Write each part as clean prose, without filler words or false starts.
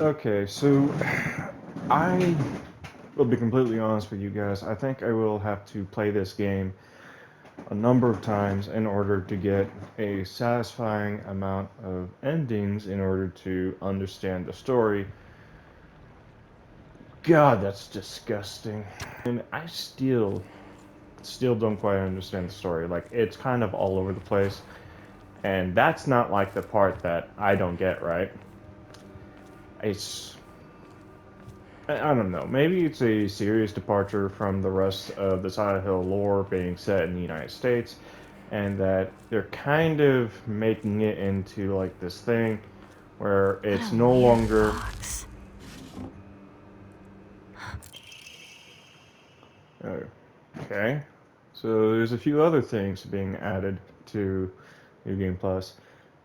Okay, so I will be completely honest with you guys. I think I will have to play this game a number of times in order to get a satisfying amount of endings in order to understand the story. God, that's disgusting. And I still don't quite understand the story. Like it's kind of all over the place. And that's not like the part that I don't get, right? It's I don't know. Maybe it's a serious departure from the rest of the Silent Hill lore being set in the United States, and that they're kind of making it into like this thing where What it's a no weird longer. box. Okay. So there's a few other things being added to New Game Plus.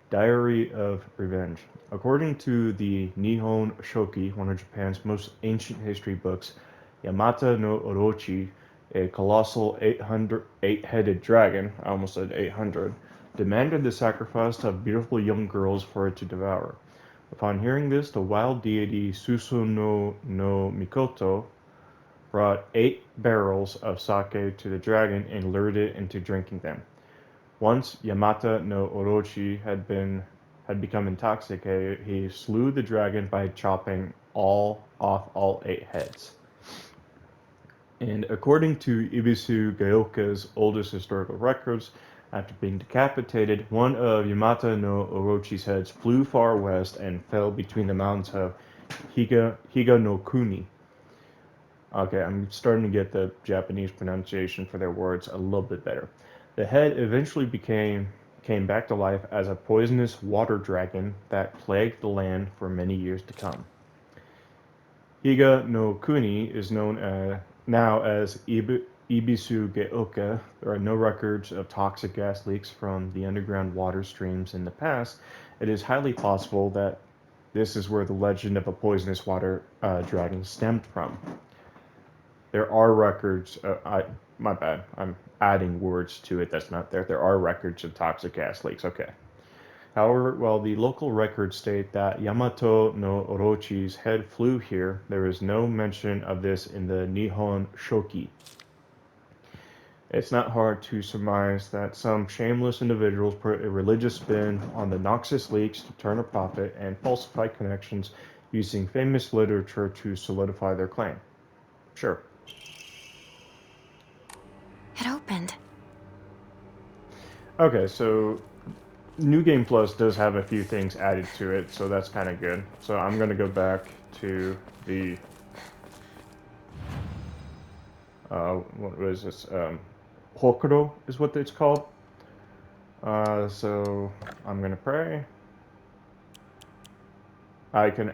Diary of Revenge. According to the Nihon Shoki, one of Japan's most ancient history books, Yamata no Orochi, a colossal 8-headed dragon, I almost said 800, demanded the sacrifice of beautiful young girls for it to devour. Upon hearing this, the wild deity Susanoo no Mikoto brought 8 barrels of sake to the dragon and lured it into drinking them. Once Yamata no Orochi had become intoxicated, he slew the dragon by chopping all 8 heads. And according to Ibisu Gaoka's oldest historical records, after being decapitated, one of Yamata no Orochi's heads flew far west and fell between the mountains of Higa no Kuni. Okay, I'm starting to get the Japanese pronunciation for their words a little bit better. The head eventually came back to life as a poisonous water dragon that plagued the land for many years to come. Higa no Kuni is known now as Ibisu Geoka. There are no records of toxic gas leaks from the underground water streams in the past. It is highly possible that this is where the legend of a poisonous water dragon stemmed from. There are records. My bad. I'm adding words to it that's not there. There are records of toxic gas leaks. Okay. However, while the local records state that Yamato no Orochi's head flew here, there is no mention of this in the Nihon Shoki. It's not hard to surmise that some shameless individuals put a religious spin on the noxious leaks to turn a profit and falsify connections using famous literature to solidify their claim. Sure. It opened. Okay, so New Game Plus does have a few things added to it, so that's kind of good. So I'm gonna go back to the what was this? Hokuro is what it's called. So I'm gonna pray. I can.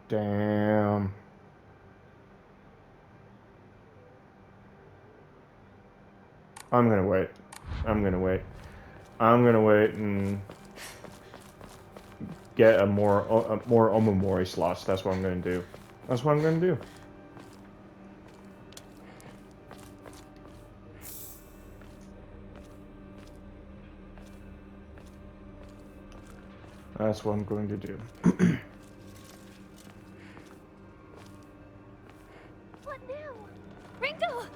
Damn. I'm gonna wait. I'm gonna wait. I'm gonna wait and get a more Omamori slots. That's what I'm gonna do. That's what I'm gonna do. That's what I'm going to do. What now? Ringo!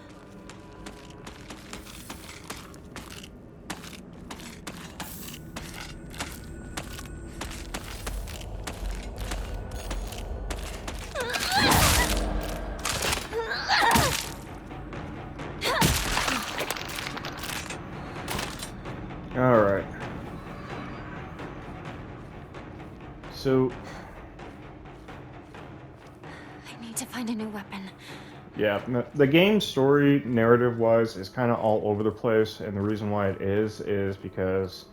All right. So I need to find a new weapon. yeah, the game's story, narrative-wise, is kind of all over the place, and the reason why it is because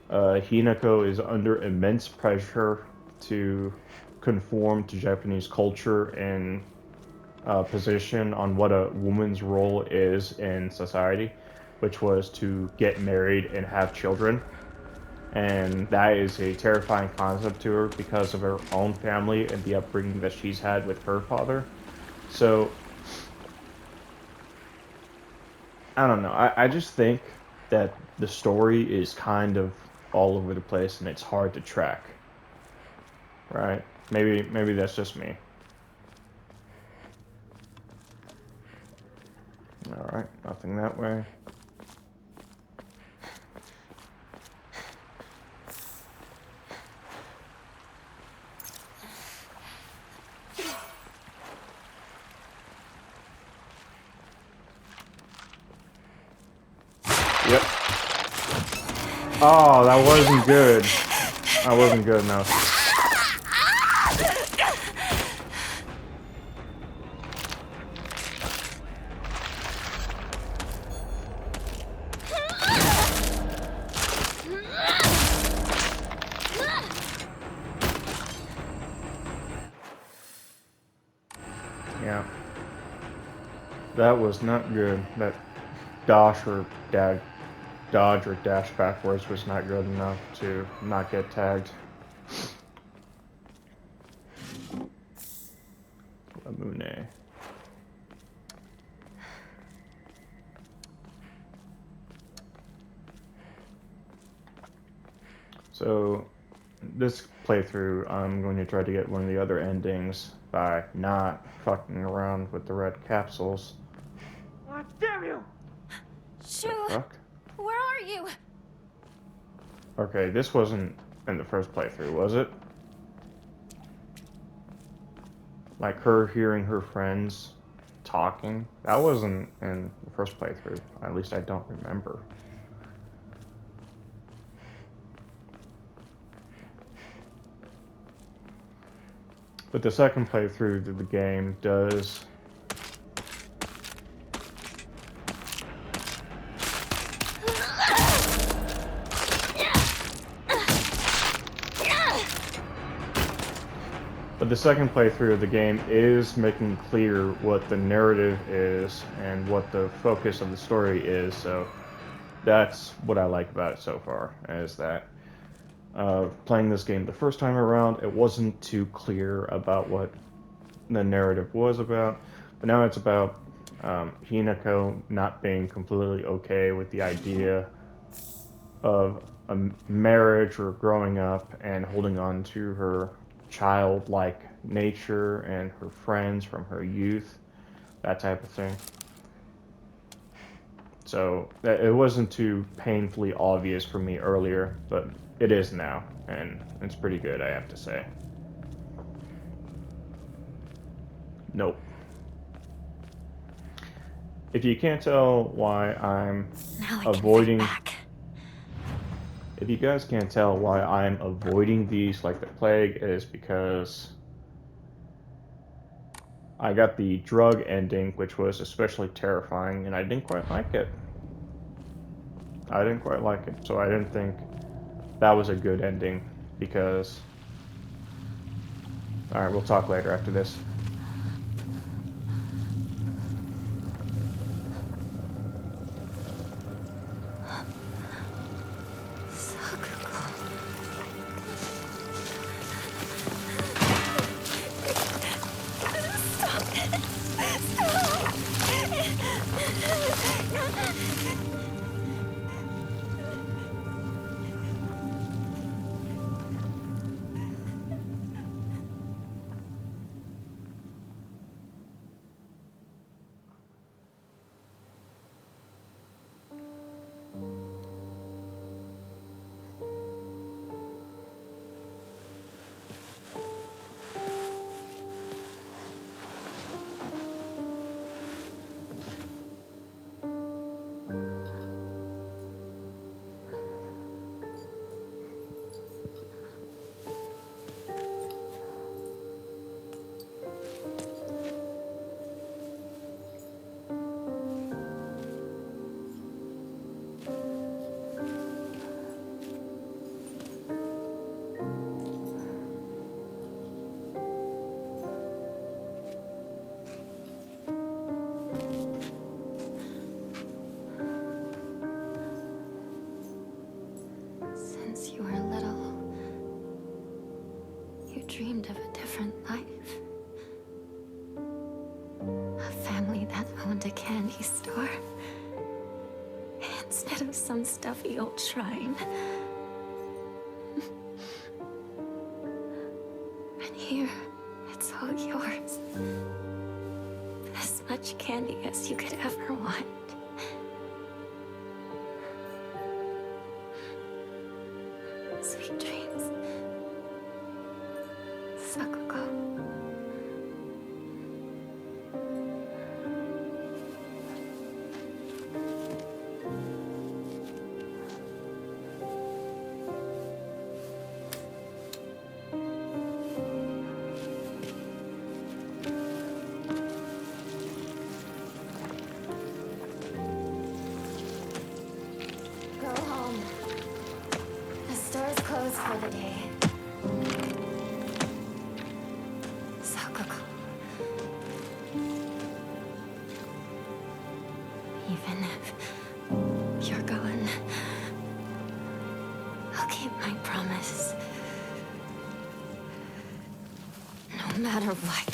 Hinako is under immense pressure to conform to Japanese culture and position on what a woman's role is in society, which was to get married and have children. And that is a terrifying concept to her because of her own family and the upbringing that she's had with her father. So I don't know. I just think that the story is kind of all over the place and it's hard to track. Right. Maybe that's just me. Alright, nothing that way. Yep. Oh, that wasn't good. That wasn't good enough. Yeah. That was not good. That dodge or dash backwards was not good enough to not get tagged. Lamune. So, this playthrough, I'm going to try to get one of the other endings by not fucking around with the red capsules. Ah, damn you! Shoo! Fuck. Where are you? Okay, this wasn't in the first playthrough, was it? Like her hearing her friends talking? That wasn't in the first playthrough. At least I don't remember. But the second playthrough of the game does But the second playthrough of the game is making clear what the narrative is and what the focus of the story is, so that's what I like about it so far, is that playing this game the first time around, it wasn't too clear about what the narrative was about, but now it's about Hinako not being completely okay with the idea of a marriage or growing up and holding on to her childlike nature and her friends from her youth, that type of thing. So it wasn't too painfully obvious for me earlier, but it is now, and it's pretty good, I have to say. Nope. If you can't tell why I'm Now I avoiding... can fight back. If you guys can't tell why I'm avoiding these like the plague, it is because I got the drug ending, which was especially terrifying, and I didn't quite like it. I didn't quite like it, so I didn't think that was a good ending, because... Alright, we'll talk later after this. Since you were little, you dreamed of a different life. A family that owned a candy store. Instead of some stuffy old shrine. And here, it's all yours. As much candy as you could ever want. Sweet dreams. Sakuko. Go home. The store's closed for the day. Sakuko. Even if you're gone, I'll keep my promise. No matter what.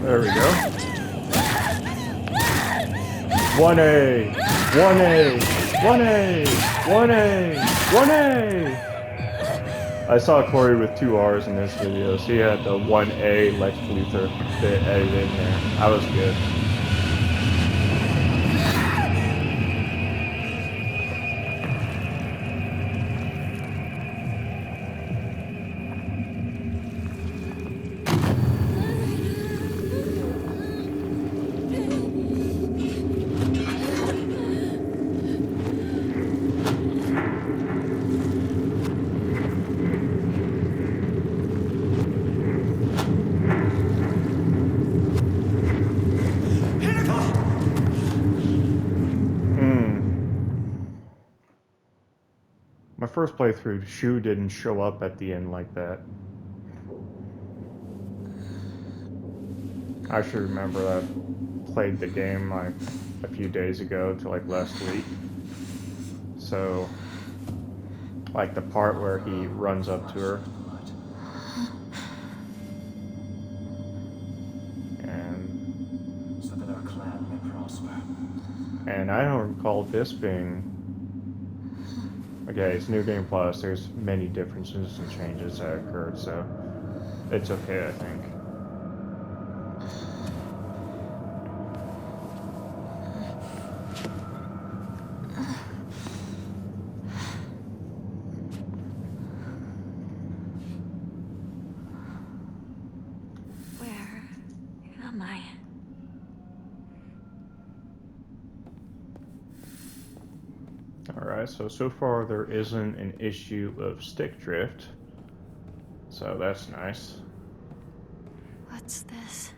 There we go. 1A! 1A! 1A! 1A! 1A! I saw Corey with 2 R's in this video, so he had the 1A Lex Luthor bit edited in there. That was good. My first playthrough, Shu didn't show up at the end like that. I should remember that I played the game like a few days ago to like last week. So, like the part where he runs up to her. And so that our clan may prosper. And I don't recall this being... Okay, it's New Game Plus. There's many differences and changes that occurred, so it's okay, I think. Where am I? Alright, so far there isn't an issue of stick drift. So that's nice. What's this?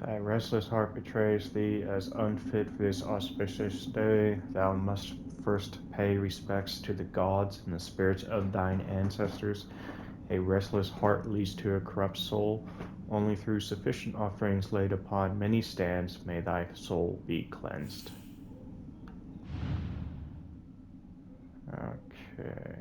Thy restless heart betrays thee as unfit for this auspicious day. Thou must first pay respects to the gods and the spirits of thine ancestors. A restless heart leads to a corrupt soul. Only through sufficient offerings laid upon many stands may thy soul be cleansed. Okay.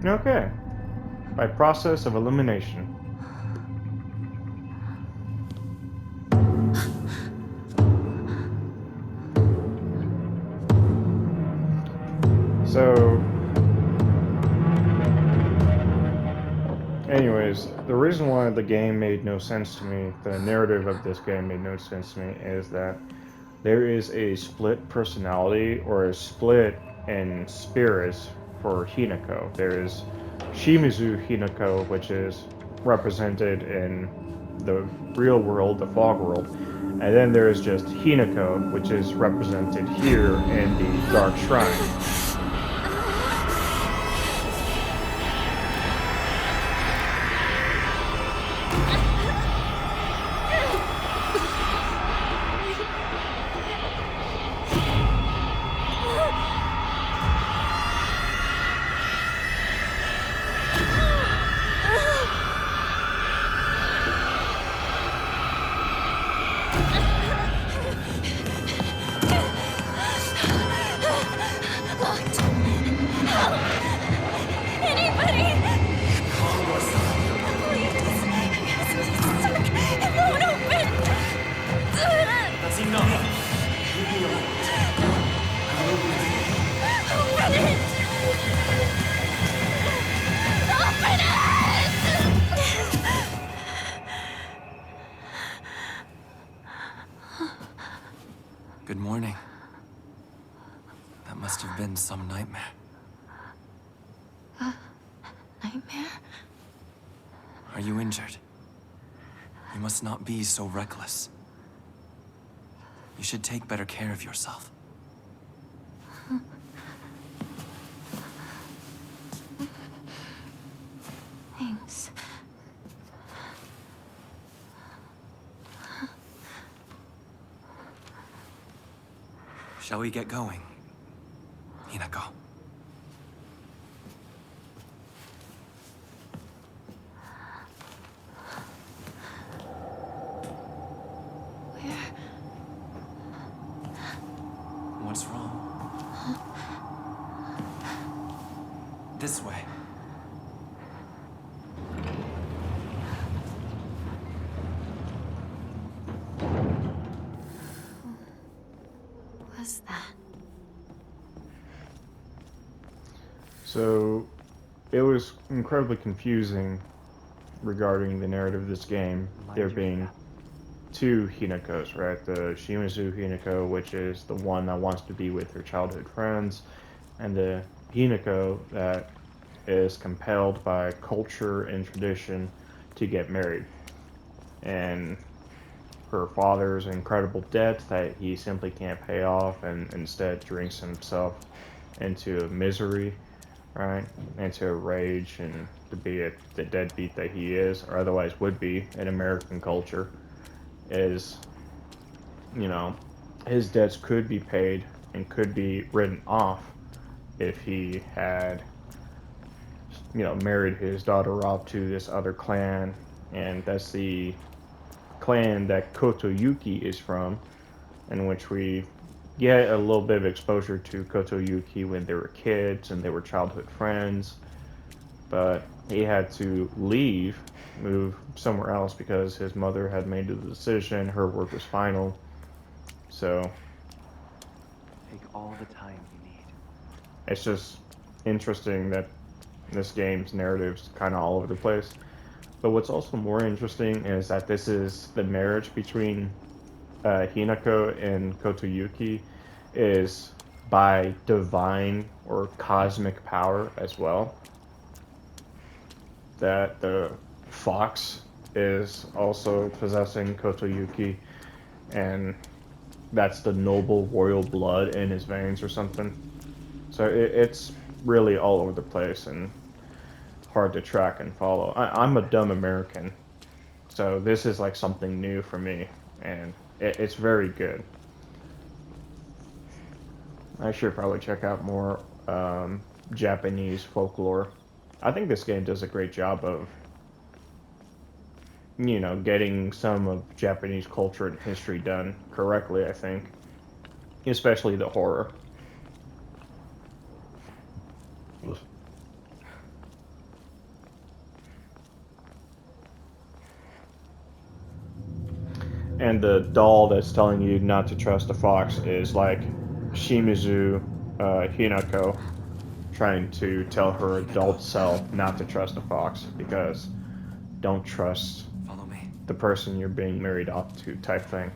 Okay. By process of elimination. So, anyways, the reason why the game made no sense to me, the narrative of this game made no sense to me, is that there is a split personality or a split in spirits for Hinako. There is Shimizu Hinako, which is represented in the real world, the fog world, and then there is just Hinako, which is represented here in the Dark Shrine. That's enough! Leave me alone. I'll open it. Good morning. That must have been some nightmare. Nightmare? Are you injured? You must not be so reckless. You should take better care of yourself. Thanks. Shall we get going? Hinako. Where? What's wrong? This way. What's that? So, it was incredibly confusing regarding the narrative of this game. There being two Hinakos, right? The Shimizu Hinako, which is the one that wants to be with her childhood friends, and the Hinako that is compelled by culture and tradition to get married. And her father's incredible debt that he simply can't pay off and instead drinks himself into misery, right? Into a rage and to be the deadbeat that he is, or otherwise would be in American culture, is, you know, his debts could be paid and could be written off if he had, you know, married his daughter off to this other clan, and that's the clan that Kotoyuki is from, in which we get a little bit of exposure to Kotoyuki when they were kids and they were childhood friends, but he had to leave, move somewhere else because his mother had made the decision, her word was final. So Take all the time you need. it's just interesting that this game's narrative's kind of all over the place. But what's also more interesting is that this is the marriage between Hinako and Kotoyuki is by divine or cosmic power as well. That the fox is also possessing Kotoyuki, and that's the noble royal blood in his veins or something. So it's really all over the place and hard to track and follow. I'm a dumb American, so this is like something new for me, and it's very good. I should probably check out more Japanese folklore. I think this game does a great job of, you know, getting some of Japanese culture and history done correctly, I think. Especially the horror. And the doll that's telling you not to trust the fox is like Shimizu Hinako, trying to tell her adult self not to trust a fox, because don't trust Follow me. the person you're being married off to type thing.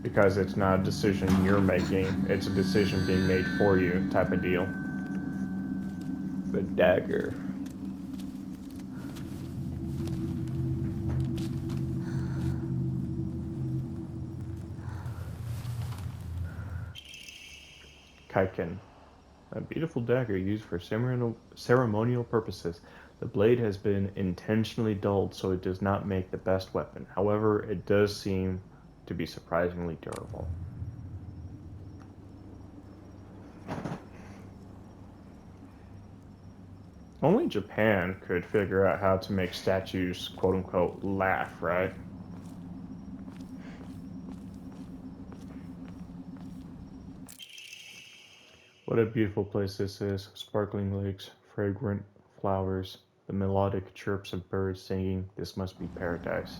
Because it's not a decision you're making, it's a decision being made for you type of deal. The dagger. Kaiken. A beautiful dagger used for ceremonial purposes. The blade has been intentionally dulled so it does not make the best weapon. However, it does seem to be surprisingly durable. Only Japan could figure out how to make statues, quote unquote, laugh, right? What a beautiful place this is. Sparkling lakes, fragrant flowers, the melodic chirps of birds singing. This must be paradise.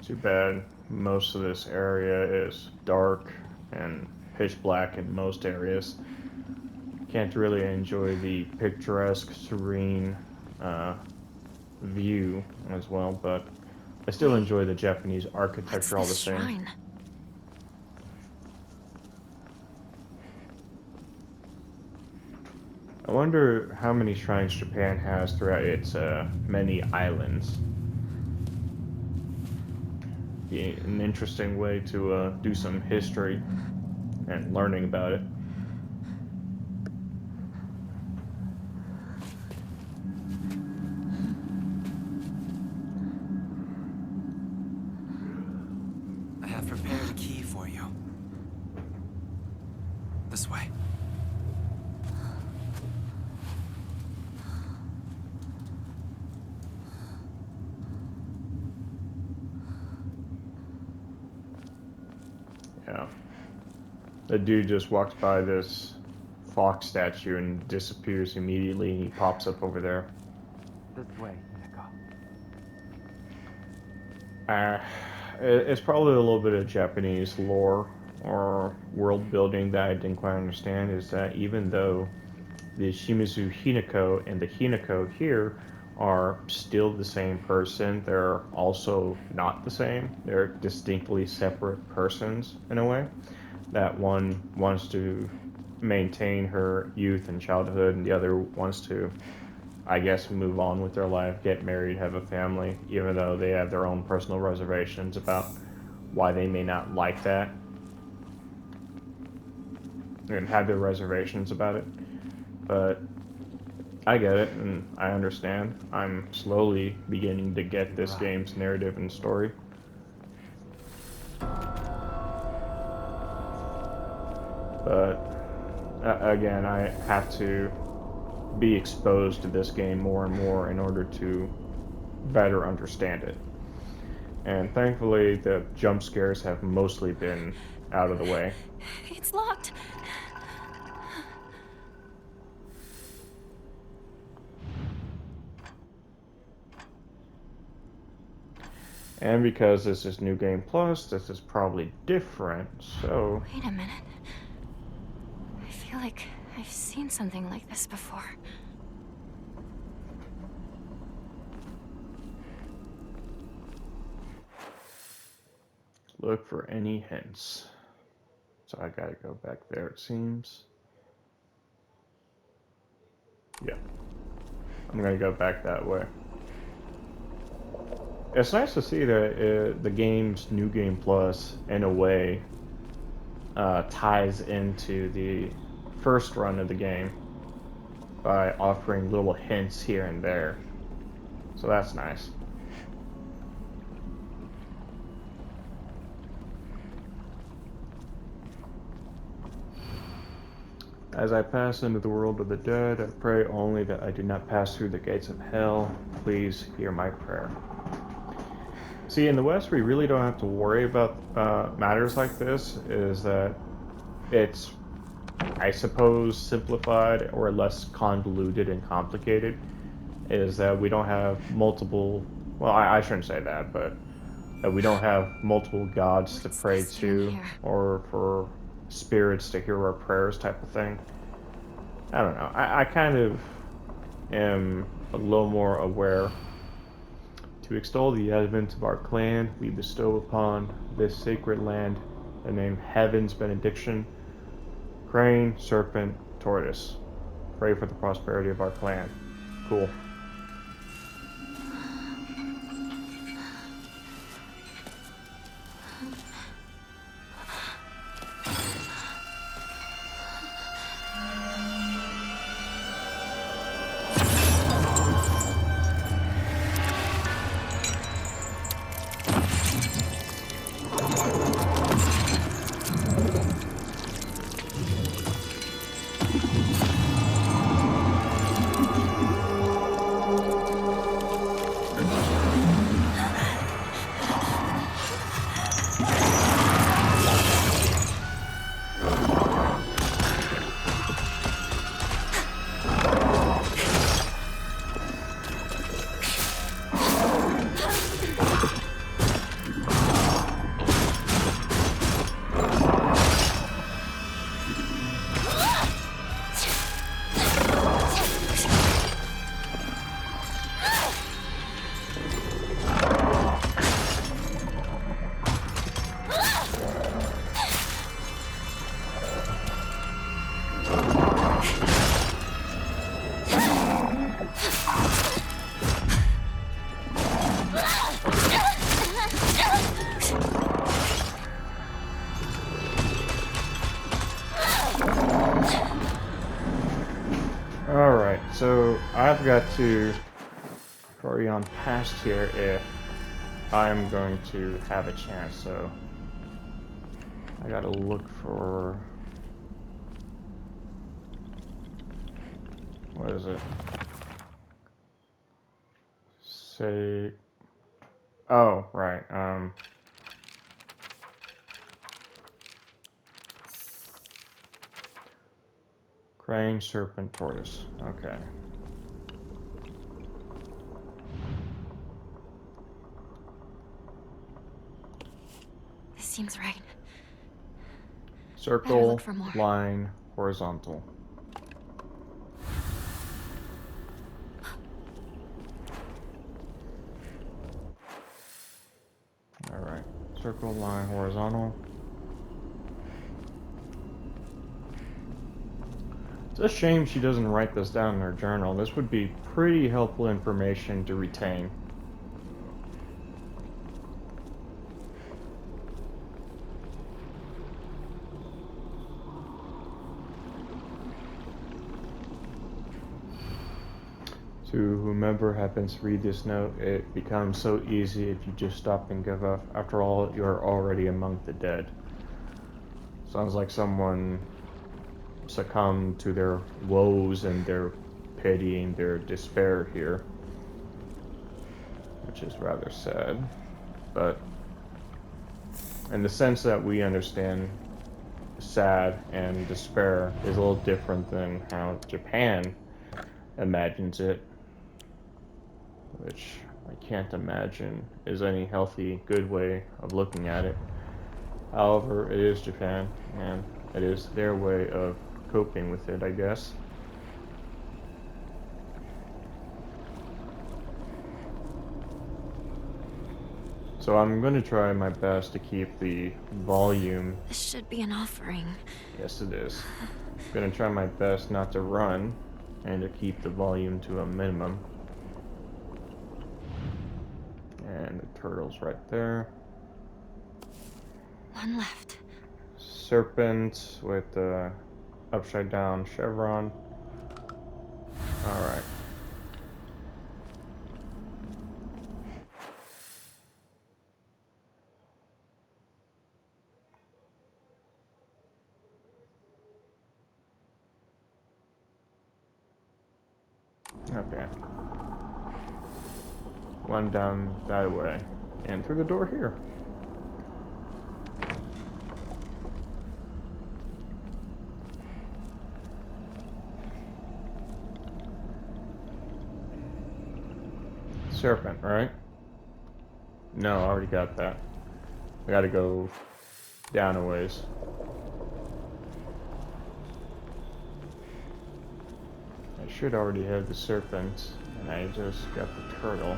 Too bad most of this area is dark and pitch black in most areas. Can't really enjoy the picturesque, serene view as well, but I still enjoy the Japanese What's architecture all the this same. shrine? I wonder how many shrines Japan has throughout its many islands. Be an interesting way to do some history and learning about it. I have prepared a key for you. This way. Yeah. The dude just walks by this fox statue and disappears immediately. He pops up over there. This way, Hinako. It's probably a little bit of Japanese lore or world building that I didn't quite understand, is that even though the Shimizu Hinako and the Hinako here are still the same person, they're also not the same. They're distinctly separate persons in a way. That one wants to maintain her youth and childhood, and the other wants to, I guess, move on with their life, get married, have a family, even though they have their own personal reservations about why they may not like that and have their reservations about it. But I get it, and I understand. I'm slowly beginning to get this game's narrative and story. But again, I have to be exposed to this game more and more in order to better understand it. And thankfully, the jump scares have mostly been out of the way. It's locked. And because this is New Game Plus, this is probably different, so... Wait a minute. I feel like I've seen something like this before. Look for any hints. So I gotta go back there, it seems. Yeah. I'm gonna go back that way. It's nice to see that the game's New Game Plus, in a way, ties into the first run of the game by offering little hints here and there. So that's nice. As I pass into the world of the dead, I pray only that I do not pass through the gates of hell. Please hear my prayer. See, in the West, we really don't have to worry about matters like this, is that it's I suppose, simplified or less convoluted and complicated is that we don't have multiple. Well, I shouldn't say that, but that we don't have multiple gods to What's pray this doing to here? or for spirits to hear our prayers type of thing. I don't know. I kind of am a little more aware. To extol the advent of our clan, we bestow upon this sacred land the name Heaven's Benediction, Crane, Serpent, Tortoise. Pray for the prosperity of our clan. Cool. Alright, so I've got to hurry on past here if I'm going to have a chance, so I gotta look for... What is it? Say... Oh, right, Crane, Serpent, Tortoise. Okay. This seems right. Circle, look for more. line, horizontal. Alright. Circle, line, horizontal. It's a shame she doesn't write this down in her journal. This would be pretty helpful information to retain. To whomever happens to read this note, it becomes so easy if you just stop and give up. After all, you're already among the dead. Sounds like someone succumbed to their woes and their pity and their despair here, which is rather sad. But in the sense that we understand sad and despair is a little different than how Japan imagines it, which I can't imagine is any healthy, good way of looking at it. However, it is Japan, and it is their way of coping with it, I guess. So I'm going to try my best to keep the volume. This should be an offering. Yes, it is. I'm going to try my best not to run and to keep the volume to a minimum. And the turtle's right there. One left. Serpent with the upside down chevron. Alright. Okay. One down that way. And through the door here. serpent, right? No, I already got that. I gotta go down a ways. I should already have the serpent, and I just got the turtle.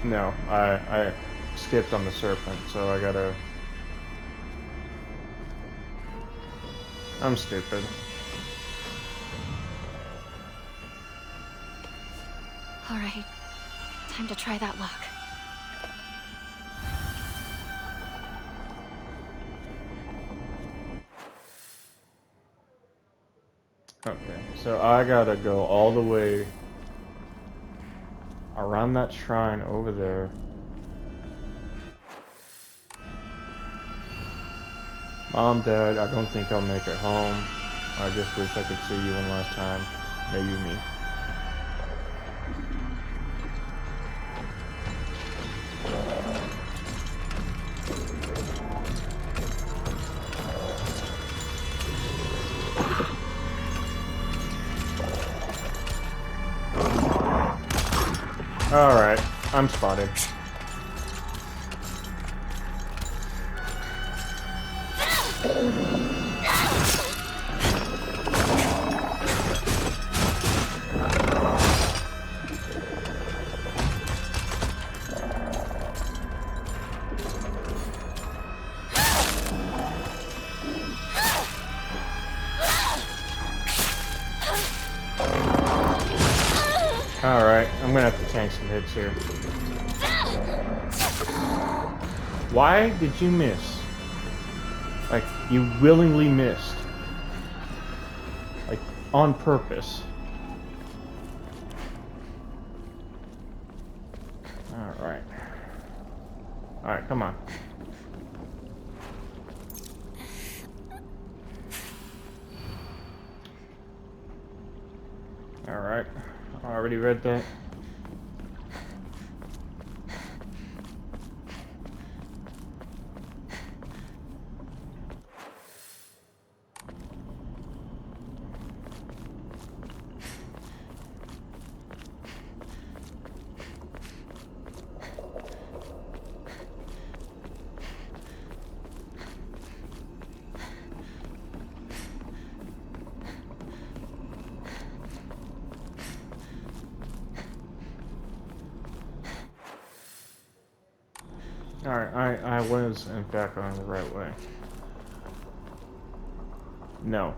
No, I skipped on the serpent, so I gotta... I'm stupid. All right, time to try that lock. Okay, so I gotta go all the way around that shrine over there. Mom, Dad, I don't think I'll make it home. I just wish I could see you one last time. Mayumi. Alright, I'm spotted. Alright, I'm gonna have to tank some hits here. Why did you miss? Like, you willingly missed. Like, on purpose. Alright. Alright, come on. Alright. I already read that. Alright, I was in fact on the right way. No.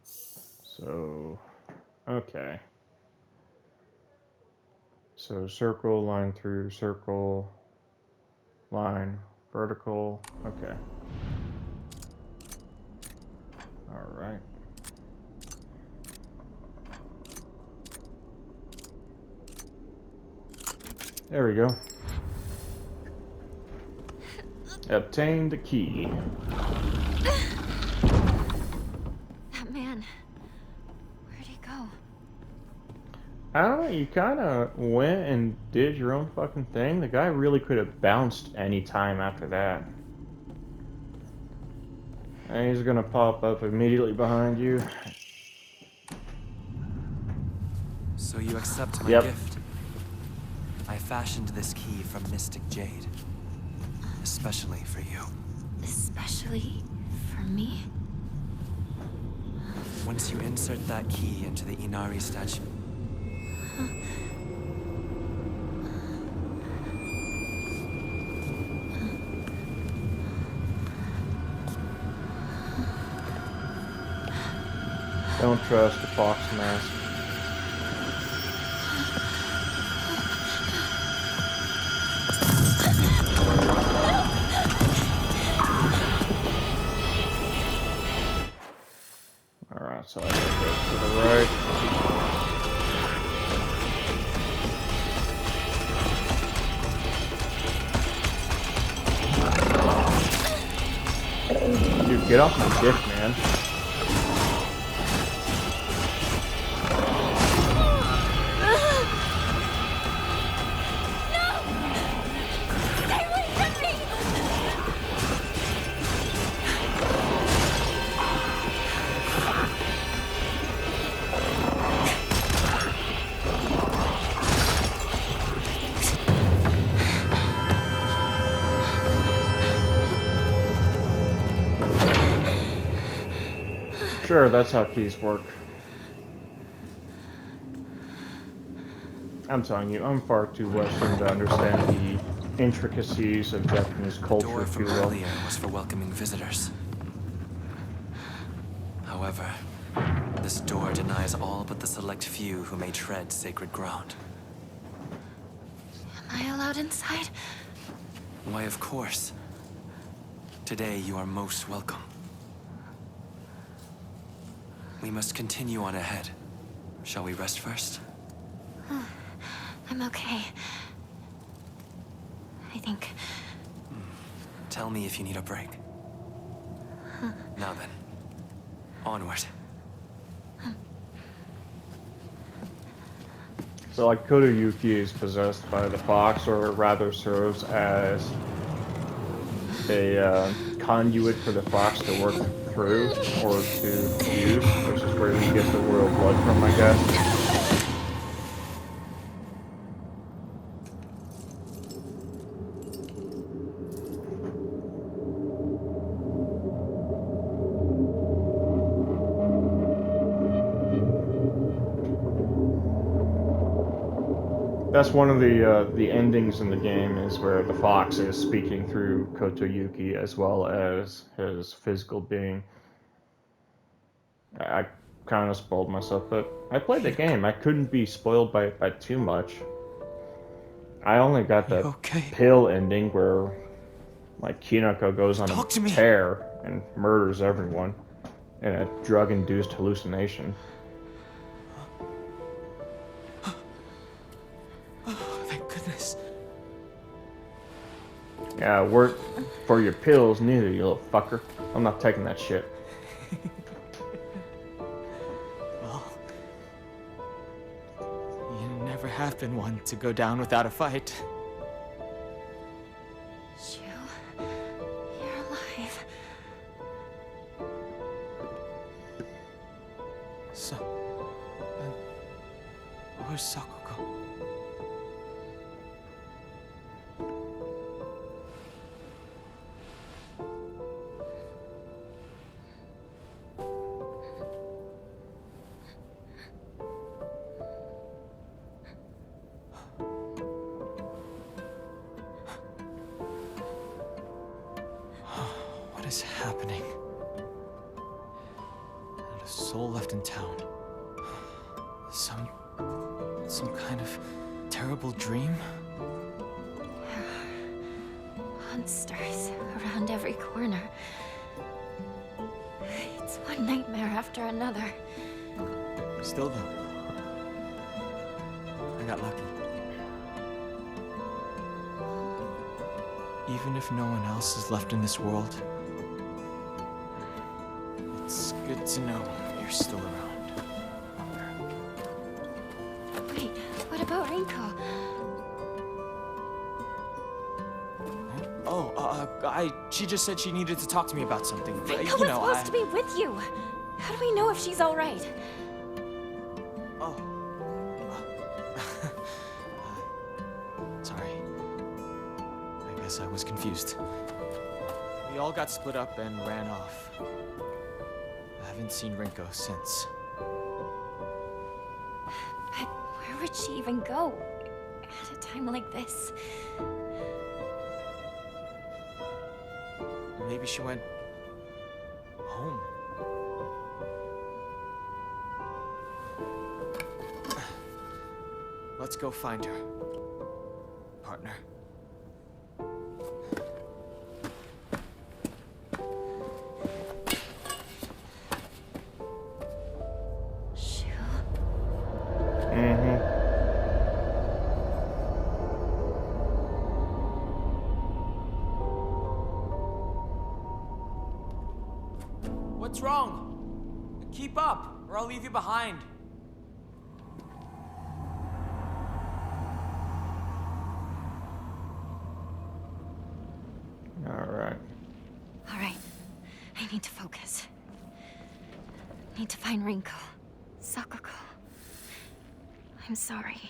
So, okay. So circle, line through, circle, line, vertical, okay. Alright. There we go. Obtained the key. That man, where'd he go? I don't know, you kind of went and did your own fucking thing. The guy really could have bounced any time after that. And he's gonna pop up immediately behind you. So you accept my Yep. gift? I fashioned this key from Mystic Jade. Especially for you. Especially for me? Once you insert that key into the Inari statue... Don't trust the fox mask. Alright, so I gotta go to the right. Dude, get off my dick, man. Sure, that's how keys work. I'm telling you, I'm far too Western to understand the intricacies of Japanese The culture, door if from you will. earlier was for welcoming visitors. However, this door denies all but the select few who may tread sacred ground. Am I allowed inside? Why, of course. Today you are most welcome. We must continue on ahead. Shall we rest first? I'm okay. I think. Tell me if you need a break. Now then, onward. So like Kotoyuki is possessed by the fox, or rather serves as a conduit for the fox to work through or to use, which is where we get the royal blood from, I guess. That's one of the endings in the game, is where the fox is speaking through Kotoyuki as well as his physical being. I kind of spoiled myself, but I played the game. I couldn't be spoiled by too much. I only got the okay? pill ending where like Kinoko goes on Talk to a me. tear and murders everyone in a drug-induced hallucination. Thank goodness. Yeah, work for your pills, neither, you little fucker. I'm not taking that shit. Well, you never have been one to go down without a fight. Shu, you're alive. So, where's Sakuko? What is happening? Not a soul left in town. Some kind of terrible dream? Monsters around every corner. It's one nightmare after another. Still though, I got lucky. Even if no one else is left in this world, it's good to know you're still around. Wait, what about Rinko? She just said she needed to talk to me about something. But, Rinko was supposed to be with you. How do we know if she's all right? Oh. Sorry. I guess I was confused. We all got split up and ran off. I haven't seen Rinko since. But where would she even go at a time like this? Maybe she went home. Let's go find her, partner. Shu? Mm-hmm. What's wrong? Keep up, or I'll leave you behind. Alright. All right. I need to focus. Need to find Rinko. Sakuko. I'm sorry.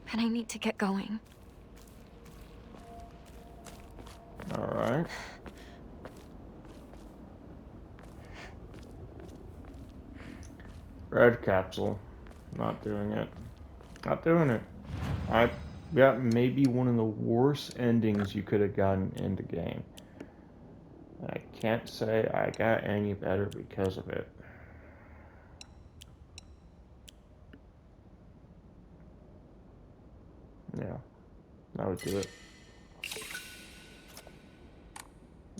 But I need to get going. Alright. Red capsule. Not doing it. Not doing it. I got maybe one of the worst endings you could have gotten in the game. I can't say I got any better because of it. Yeah, that would do it.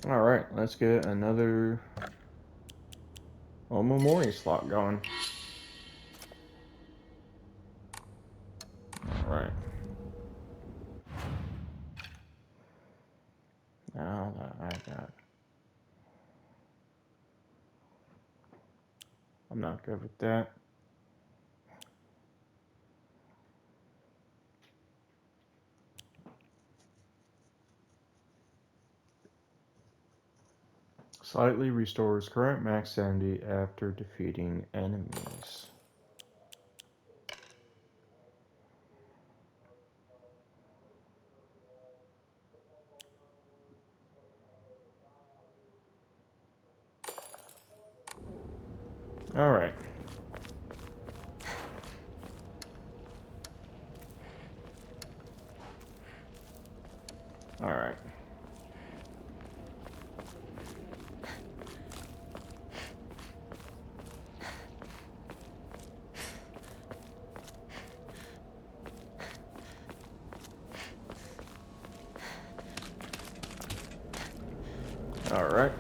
Alright, let's get another Omamori slot going. Alright. Now that I got... I'm not good with that. Slightly restores current max sanity after defeating enemies. Alright. Alright. Alright.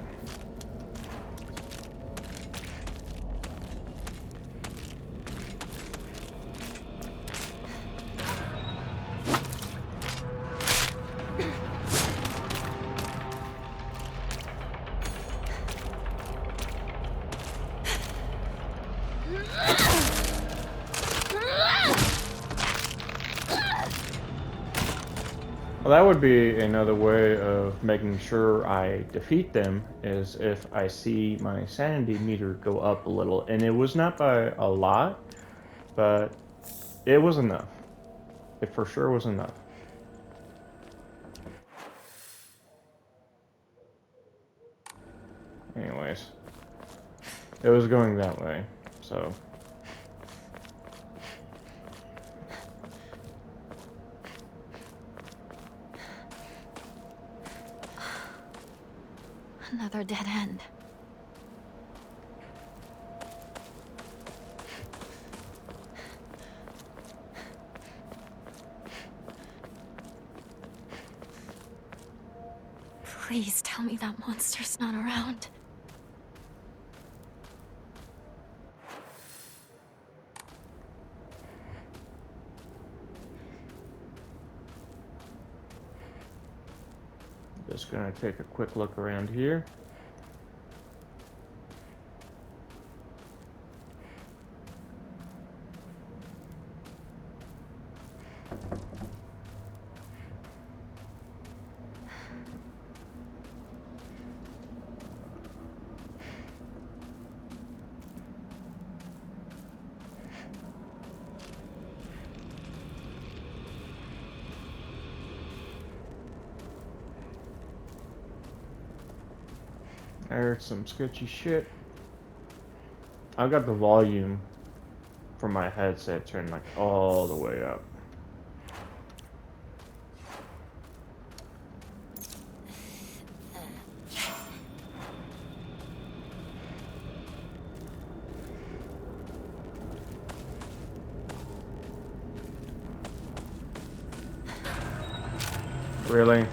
Well, that would be another way of making sure I defeat them, is if I see my sanity meter go up a little. And it was not by a lot, but it was enough. It for sure was enough. Anyways, it was going that way, so... Another dead end. Please tell me that monster's not around. Just gonna take a quick look around here. There's some sketchy shit. I got the volume from my headset turned like all the way up. Really?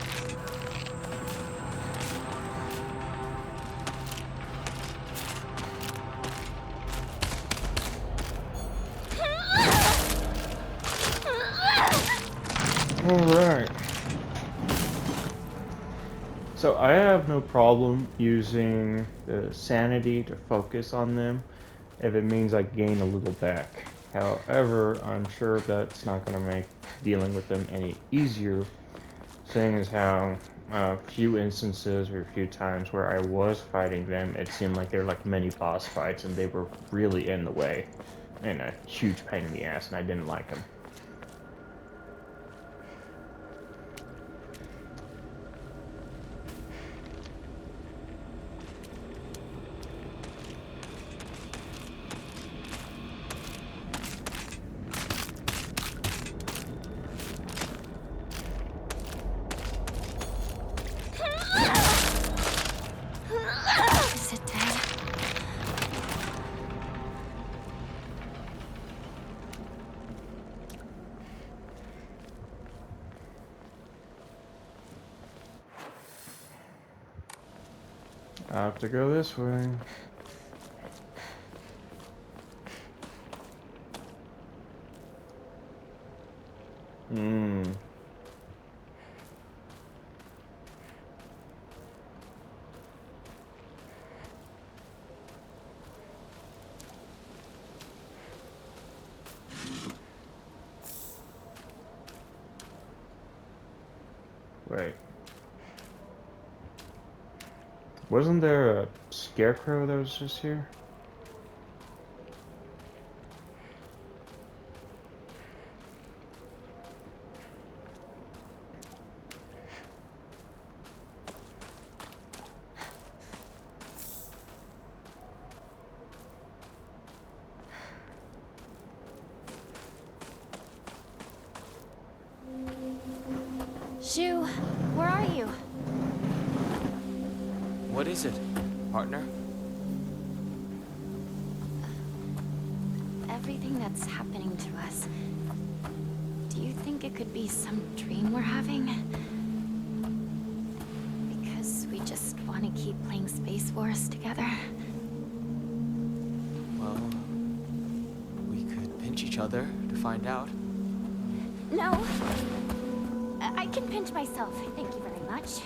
Alright. So I have no problem using the sanity to focus on them if it means I gain a little back. However, I'm sure that's not going to make dealing with them any easier, seeing as how a few instances or a few times where I was fighting them, it seemed like they were like mini boss fights and they were really in the way and a huge pain in the ass, and I didn't like them. I have to go this way. Hmm. Wait. Wasn't there a scarecrow that was just here? Shu, where are you? What is it, partner? Everything that's happening to us. Do you think it could be some dream we're having? Because we just want to keep playing Space Force together? Well, we could pinch each other to find out. No. I can pinch myself. Thank you very much.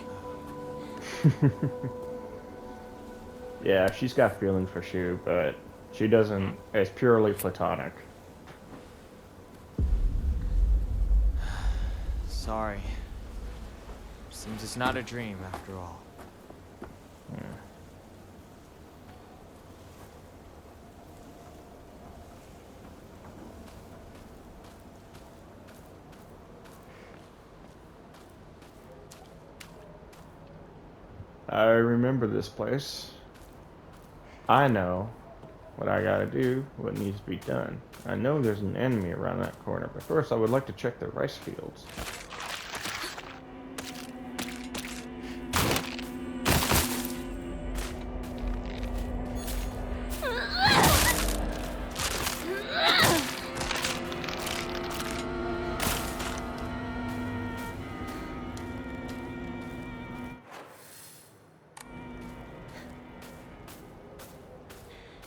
Yeah, she's got feelings for Shu, but she doesn't. It's purely platonic. Sorry. Seems it's not a dream after all. Yeah. I remember this place. I know what I gotta do, what needs to be done. I know there's an enemy around that corner, but first I would like to check the rice fields.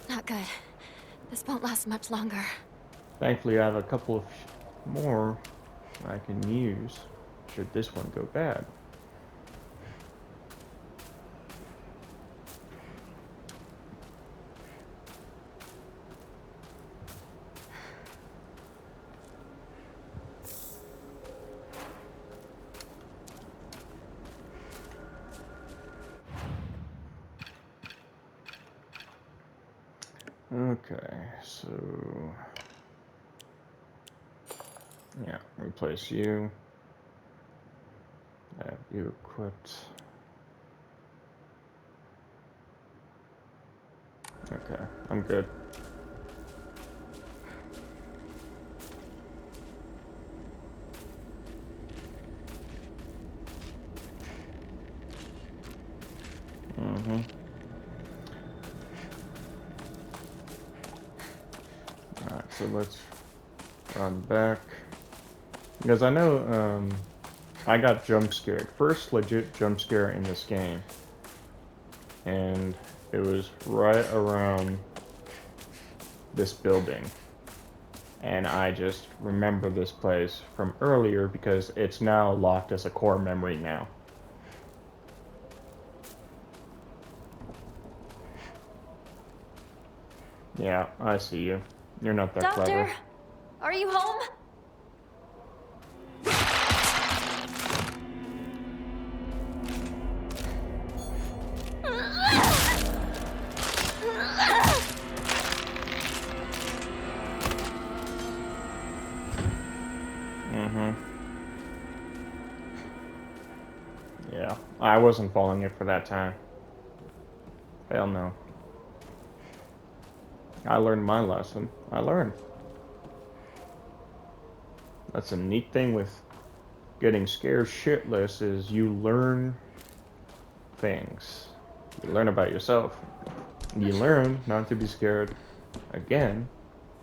Not good. This won't last much longer. Thankfully, I have a couple of more I can use should this one go bad. Okay, so yeah, replace you. Have you equipped. Okay, I'm good. Mm-hmm. Alright, so let's run back. Because I know I got jump scared. First legit jump scare in this game. And it was right around this building. And I just remember this place from earlier because it's now locked as a core memory now. Yeah, I see you. You're not that Doctor, clever. are you home? Mm-hmm. Yeah, I wasn't following it for that time. Hell no. I learned my lesson. I learned. That's a neat thing with getting scared shitless is you learn things. You learn about yourself. You learn not to be scared again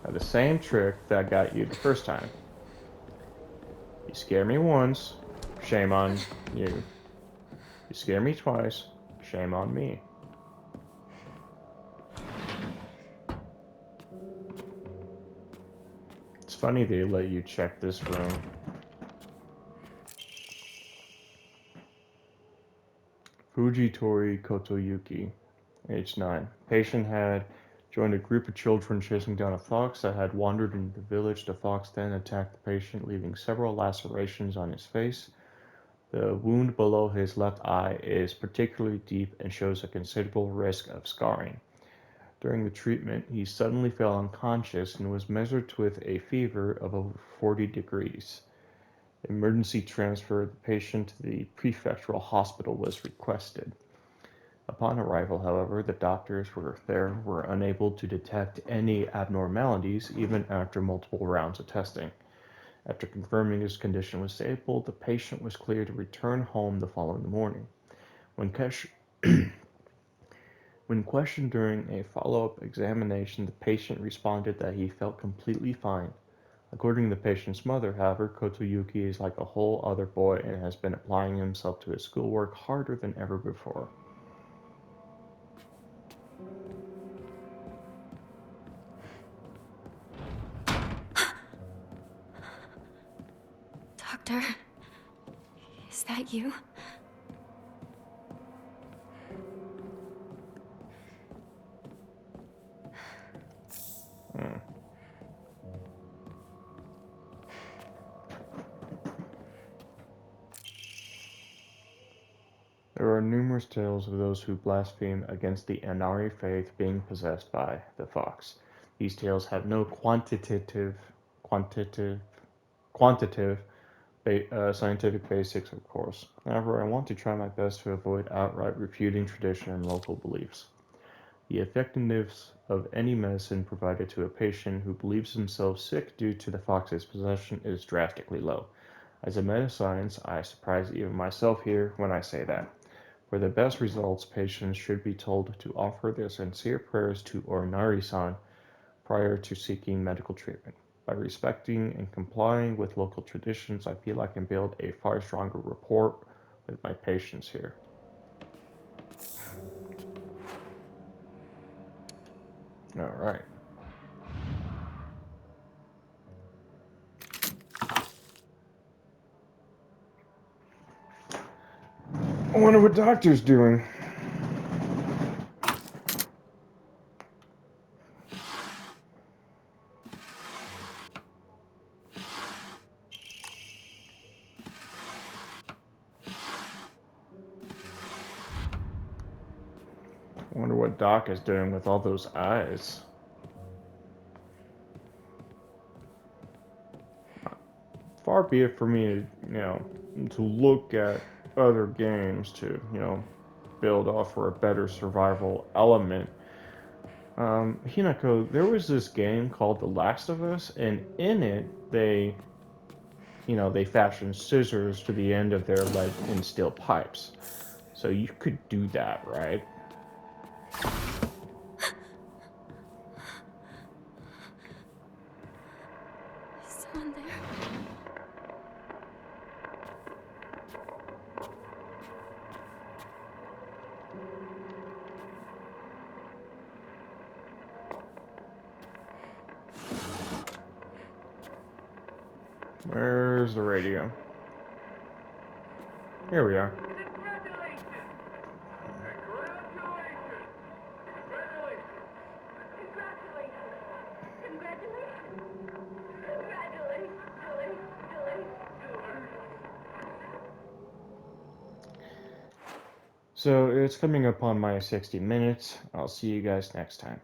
by the same trick that got you the first time. You scare me once, shame on you. You scare me twice, shame on me. It's funny they let you check this room. Fujitori Kotoyuki, age 9. Patient had joined a group of children chasing down a fox that had wandered into the village. The fox then attacked the patient, leaving several lacerations on his face. The wound below his left eye is particularly deep and shows a considerable risk of scarring. During the treatment, he suddenly fell unconscious and was measured with a fever of over 40 degrees. Emergency transfer of the patient to the prefectural hospital was requested. Upon arrival, however, the doctors were unable to detect any abnormalities even after multiple rounds of testing. After confirming his condition was stable, the patient was cleared to return home the following morning. When questioned during a follow-up examination, the patient responded that he felt completely fine. According to the patient's mother, however, Kotoyuki is like a whole other boy and has been applying himself to his schoolwork harder than ever before. Doctor, is that you? There are numerous tales of those who blaspheme against the Inari faith being possessed by the fox. These tales have no quantitative scientific basics, of course. However, I want to try my best to avoid outright refuting tradition and local beliefs. The effectiveness of any medicine provided to a patient who believes himself sick due to the fox's possession is drastically low. As a meta-science, I surprise even myself here when I say that. For the best results, patients should be told to offer their sincere prayers to Orinari-san prior to seeking medical treatment. By respecting and complying with local traditions, I feel I can build a far stronger rapport with my patients here. All right. I wonder what Doctor's doing. I wonder what Doc is doing with all those eyes. Far be it for me to look at other games to, build off for a better survival element. Hinako, there was this game called The Last of Us, and in it, they fashioned scissors to the end of their lead and steel pipes. So you could do that, right? Is someone there? Where's the radio? Here we are. Congratulations! So it's coming up on my 60 minutes. I'll see you guys next time.